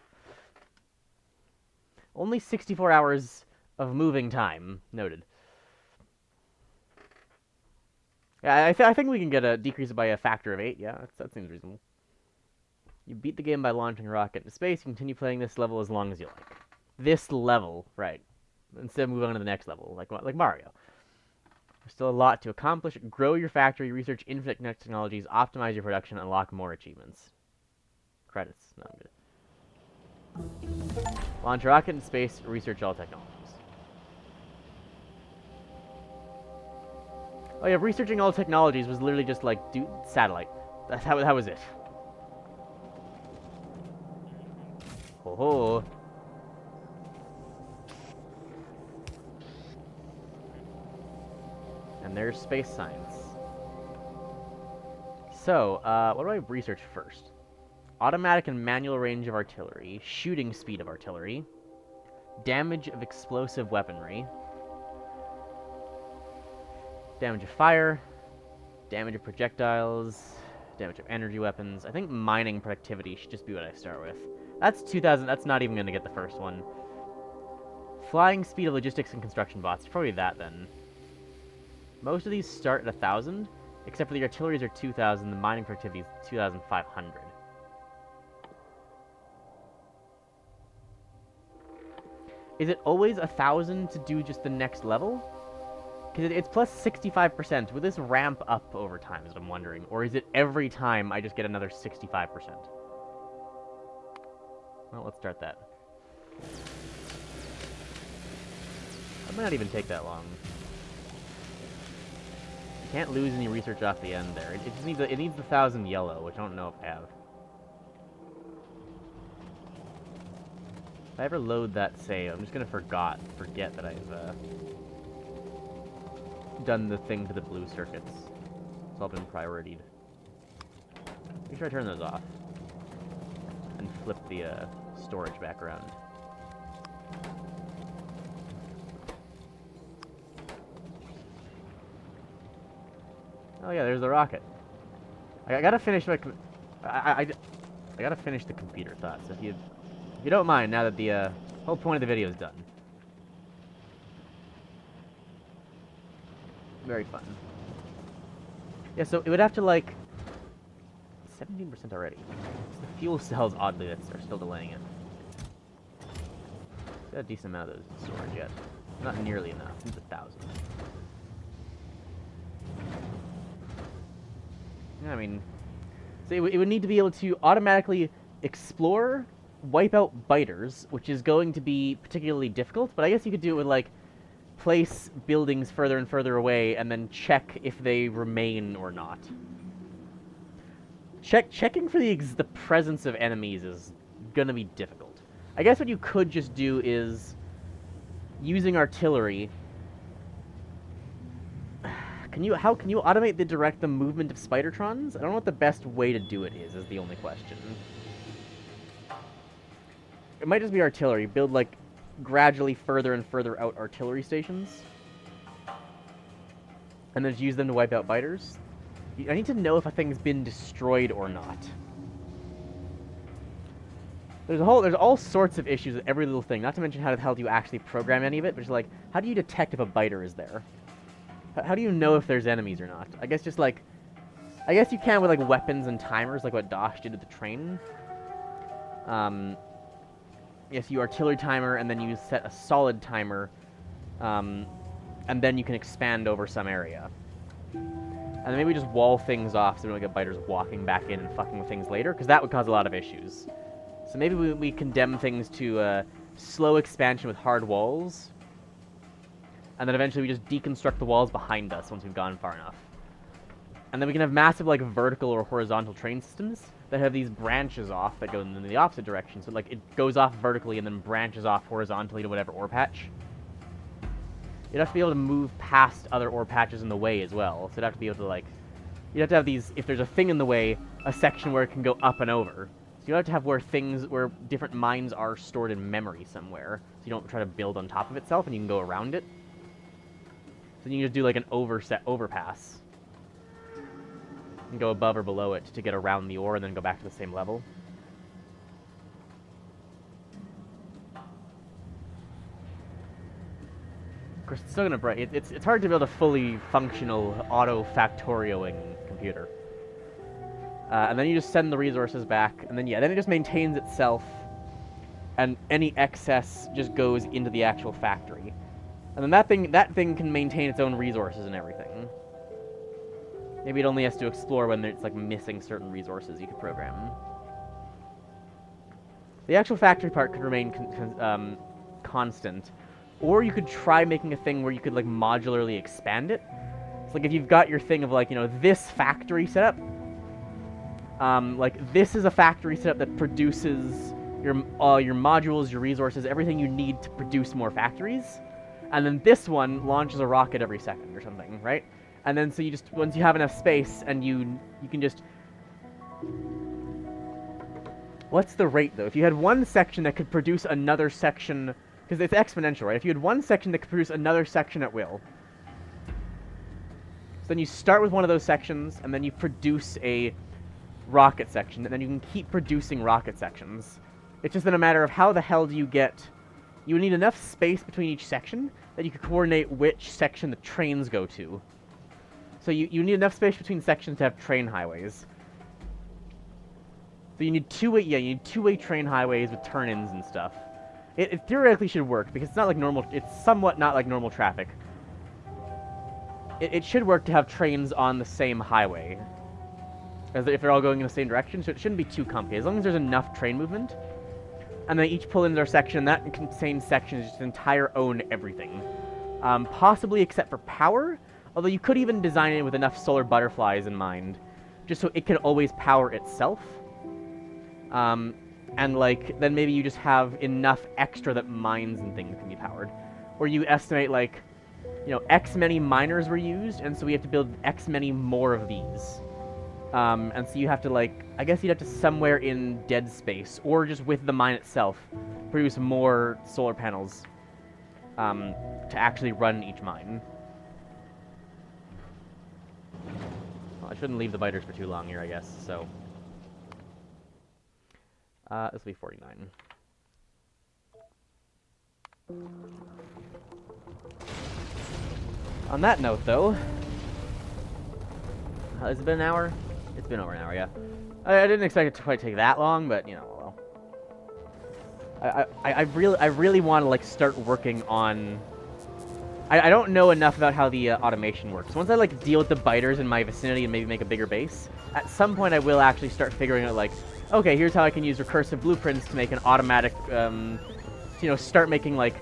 Only 64 hours of moving time. Noted. Yeah, I think we can get a decrease it by a factor of 8. Yeah, that seems reasonable. You beat the game by launching a rocket into space. You continue playing this level as long as you like. This level, right. Instead of moving on to the next level, like Mario. There's still a lot to accomplish. Grow your factory, research infinite technologies, optimize your production, and unlock more achievements. Credits. No, I'm good. Launch a rocket into space, research all technologies. Oh yeah, researching all technologies was literally just like, dude, satellite. That was it. Oh. And there's space science. So, what do I research first? Automatic and manual range of artillery, shooting speed of artillery, damage of explosive weaponry, damage of fire, damage of projectiles, damage of energy weapons. I think mining productivity should just be what I start with. That's 2,000. That's not even going to get the first one. Flying speed of logistics and construction bots. Probably that, then. Most of these start at 1,000, except for the artilleries are 2,000. The mining productivity is 2,500. Is it always 1,000 to do just the next level? Because it's plus 65%. Will this ramp up over time, is what I'm wondering? Or is it every time I just get another 65%? Well, let's start that. That might not even take that long. You can't lose any research off the end there. It just needs it needs the 1,000 yellow, which I don't know if I have. If I ever load that save, I'm just gonna forget that I've done the thing for the blue circuits. It's all been prioritied. Make sure I turn those off. And flip the storage back around. Oh yeah, there's the rocket. I gotta finish my... I gotta finish the computer thought, so if you don't mind, now that the whole point of the video is done. Very fun. Yeah, so it would have to, like... 17% already. It's the fuel cells, oddly, that are still delaying it. Got a decent amount of those in storage yet. Not nearly enough. It's 1,000. Yeah, I mean... So it would need to be able to automatically explore, wipe out biters, which is going to be particularly difficult, but I guess you could do it with, like, place buildings further and further away, and then check if they remain or not. Checking for the presence of enemies is gonna be difficult. I guess what you could just do is, using artillery... How can you automate the movement of Spidertrons? I don't know what the best way to do it is the only question. It might just be artillery. Build, like, gradually further and further out artillery stations. And then just use them to wipe out biters. I need to know if a thing's been destroyed or not. There's all sorts of issues with every little thing, not to mention how the hell do you actually program any of it, but just like, how do you detect if a biter is there? How do you know if there's enemies or not? I guess just like... I guess you can with, like, weapons and timers, like what Dosh did with the train. Yes, you artillery timer, and then you set a solid timer, and then you can expand over some area. And then maybe just wall things off so we don't get biters walking back in and fucking with things later, because that would cause a lot of issues. So maybe we condemn things to slow expansion with hard walls, and then eventually we just deconstruct the walls behind us once we've gone far enough. And then we can have massive, like, vertical or horizontal train systems that have these branches off that go in the opposite direction. So, like, it goes off vertically and then branches off horizontally to whatever ore patch. You'd have to be able to move past other ore patches in the way as well. So you'd have to be able to, like... You'd have to have these... If there's a thing in the way, a section where it can go up and over. So you have to have where different mines are stored in memory somewhere. So you don't try to build on top of itself and you can go around it. So you can just do, like, an overpass. And go above or below it to get around the ore and then go back to the same level. Of course, it's still gonna break. It's hard to build a fully functional auto-factorioing computer. And then you just send the resources back, and then, yeah, then it just maintains itself, and any excess just goes into the actual factory. And then that thing can maintain its own resources and everything. Maybe it only has to explore when it's, like, missing certain resources you could program. The actual factory part could remain constant. Or you could try making a thing where you could, like, modularly expand it. So, like, if you've got your thing of, like, you know, this factory setup, like, this is a factory setup that produces your modules, your resources, everything you need to produce more factories. And then this one launches a rocket every second or something, right? And then so you just, once you have enough space, and you can just... What's the rate, though? If you had one section that could produce another section... Because it's exponential, right? If you had one section that could produce another section at will. So then you start with one of those sections, and then you produce a rocket section, and then you can keep producing rocket sections. It's just then a matter of how the hell do you get... You would need enough space between each section that you could coordinate which section the trains go to. So you need enough space between sections to have train highways. So you need two-way train highways with turn-ins and stuff. It theoretically should work, because it's not like normal, it's somewhat not like normal traffic. It should work to have trains on the same highway, as if they're all going in the same direction, so it shouldn't be too complicated. As long as there's enough train movement, and they each pull into their section, that contained section is just entire own everything. Possibly except for power, although you could even design it with enough solar butterflies in mind, just so it can always power itself. and like then maybe you just have enough extra that mines and things can be powered, or you estimate like, you know, X many miners were used, and so we have to build X many more of these. And so you have to, like, I guess you'd have to somewhere in dead space, or just with the mine itself, produce more solar panels to actually run each mine. Well, I shouldn't leave the biters for too long here, I guess, so. This will be 49. On that note, though, has it been an hour? It's been over an hour, yeah. I didn't expect it to quite take that long, but, you know, well. I really want to, like, start working on... I don't know enough about how the automation works. Once I, like, deal with the biters in my vicinity and maybe make a bigger base, at some point I will actually start figuring out, like, okay, here's how I can use recursive blueprints to make an automatic, to, you know, start making, like,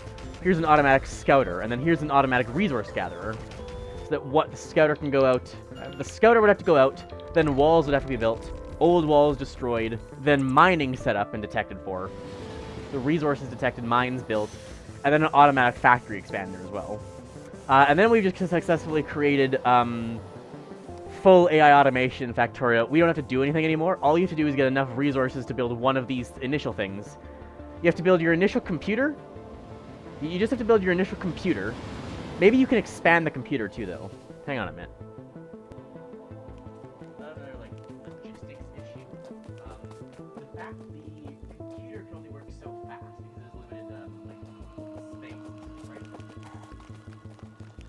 here's an automatic scouter, and then here's an automatic resource gatherer. So that what the scouter can go out... the scouter would have to go out, then walls would have to be built, old walls destroyed, then mining set up and detected for, the resources detected, mines built, and then an automatic factory expander as well. And then we've just successfully created full AI automation in Factorio. We don't have to do anything anymore. All you have to do is get enough resources to build one of these initial things. You have to build your initial computer. You just have to build your initial computer. Maybe you can expand the computer too, though. Hang on a minute. Another, like, logistics issue. The fact the computer can only work so fast because there's limited, like, space, right?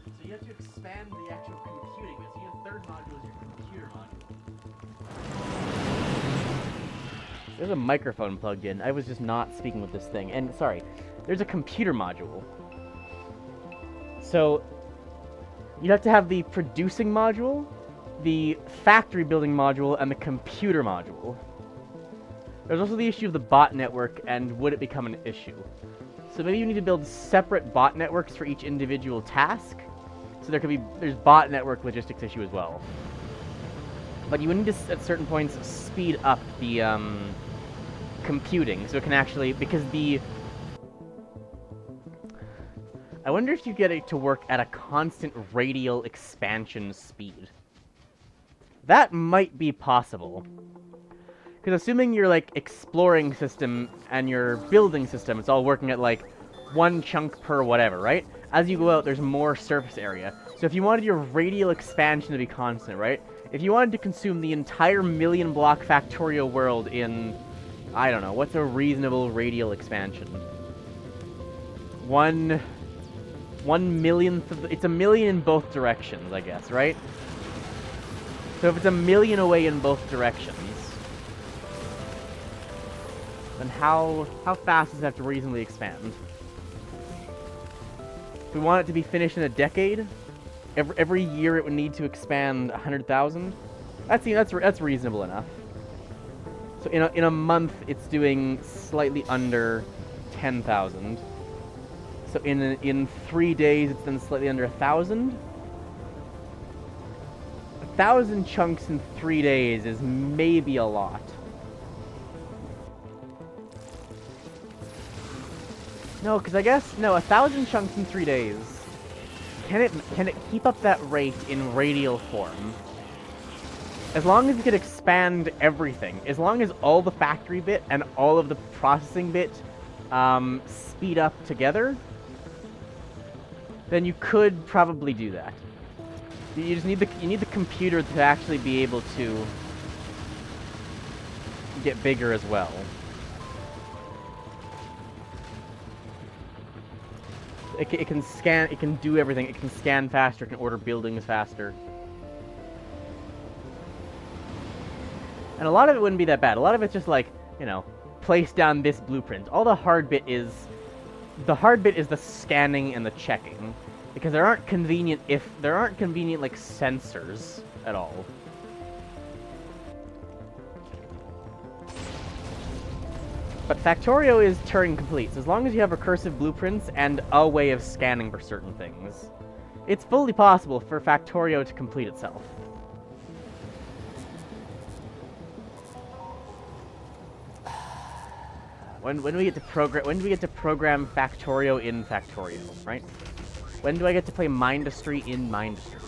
So you have to expand the actual computing bit. So your third module is your computer module. There's a microphone plugged in. I was just not speaking with this thing. And, sorry, there's a computer module. So, you have to have the producing module, the factory building module, and the computer module. There's also the issue of the bot network, and would it become an issue? So maybe you need to build separate bot networks for each individual task. So there's bot network logistics issue as well. But you would need to, at certain points, speed up the, computing, so it can actually, because the... I wonder if you get it to work at a constant radial expansion speed. That might be possible. Because assuming your, like, exploring system and your building system, it's all working at, like, one chunk per whatever, right? As you go out, there's more surface area. So if you wanted your radial expansion to be constant, right? If you wanted to consume the entire million-block Factorio world in, I don't know, what's a reasonable radial expansion? 1/millionth of it's a million in both directions, I guess, right? So if it's a million away in both directions, then how fast does it have to reasonably expand? If we want it to be finished in a decade, every year it would need to expand 100,000. That's reasonable enough. So in a month, it's doing slightly under 10,000. So in 3 days, it's done slightly under 1,000. 1,000 chunks in 3 days is maybe a lot. No, because I guess, no, 1,000 chunks in 3 days. Can it keep up that rate in radial form? As long as it can expand everything, as long as all the factory bit and all of the processing bit speed up together, then you could probably do that. You just need the computer to actually be able to get bigger as well. It can scan, it can do everything. It can scan faster, it can order buildings faster. And a lot of it wouldn't be that bad. A lot of it's just like, you know, place down this blueprint. All the hard bit is the scanning and the checking, because there aren't convenient like sensors at all. But Factorio is Turing complete, so as long as you have recursive blueprints and a way of scanning for certain things, it's fully possible for Factorio to complete itself. When do we get to program Factorio in Factorio, right? When do I get to play Mindustry in Mindustry?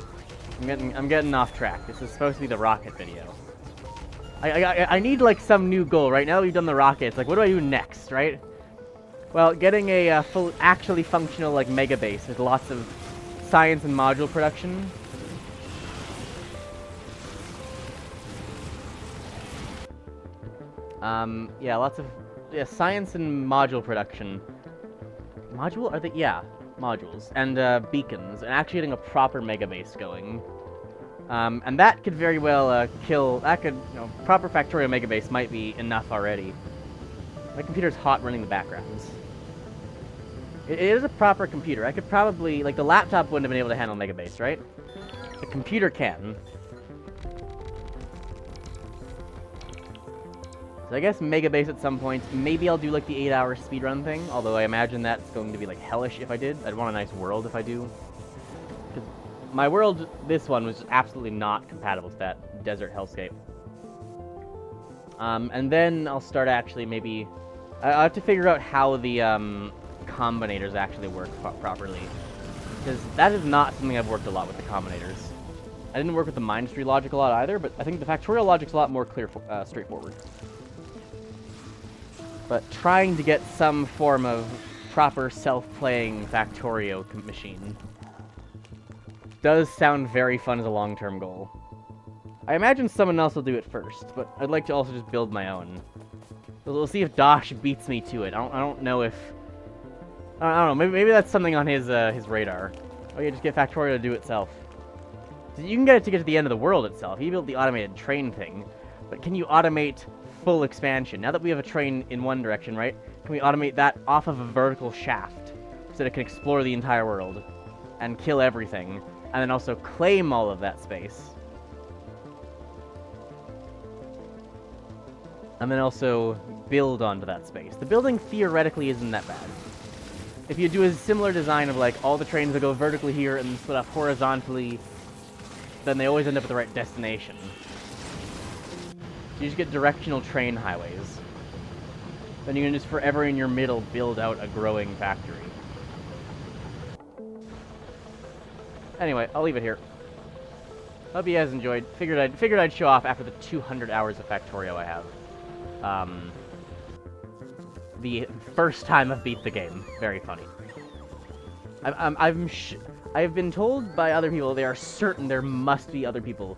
I'm getting off track. This is supposed to be the rocket video. I need like some new goal. Right now we've done the rockets. Like, what do I do next, right? Well, getting a full, actually functional like mega base with lots of science and module production. Yeah, lots of science and module production. Module? Are they? Yeah, modules and beacons, and actually getting a proper mega base going. And that could very well kill. That could, proper Factorio mega base might be enough already. My computer's hot running the backgrounds. It is a proper computer. I could probably, like, the laptop wouldn't have been able to handle mega base, right? The computer can. So I guess mega base at some point. Maybe I'll do like the 8-hour speedrun thing, although I imagine that's going to be like hellish if I did. I'd want a nice world if I do. Because my world, this one, was absolutely not compatible to that desert hellscape. And then I'll start actually maybe... I'll have to figure out how the combinators actually work properly. Because that is not something I've worked a lot with, the combinators. I didn't work with the Mindustry logic a lot either, but I think the Factorial logic's a lot more straightforward. But trying to get some form of proper self-playing Factorio machine does sound very fun as a long-term goal. I imagine someone else will do it first, but I'd like to also just build my own. We'll see if Dosh beats me to it. I don't know if... I don't know, maybe that's something on his radar. Oh yeah, just get Factorio to do itself. So you can get it to get to the end of the world itself. You built the automated train thing, but can you automate full expansion? Now that we have a train in one direction, right? Can we automate that off of a vertical shaft so that it can explore the entire world and kill everything, and then also claim all of that space? And then also build onto that space. The building theoretically isn't that bad. If you do a similar design of like all the trains that go vertically here and split off horizontally, then they always end up at the right destination. You just get directional train highways. Then you can just forever in your middle build out a growing factory. Anyway, I'll leave it here. Hope you guys enjoyed. Figured I'd show off after the 200 hours of Factorio I have. The first time I've beat the game. Very funny. I've been told by other people, they are certain there must be other people,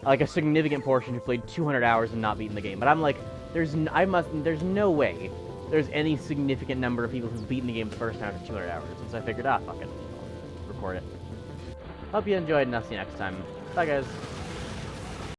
like a significant portion, who played 200 hours and not beaten the game. But I'm like, there's no way there's any significant number of people who've beaten the game the first time after 200 hours. And so I figured, fuck it, I'll record it. Hope you enjoyed, and I'll see you next time. Bye, guys.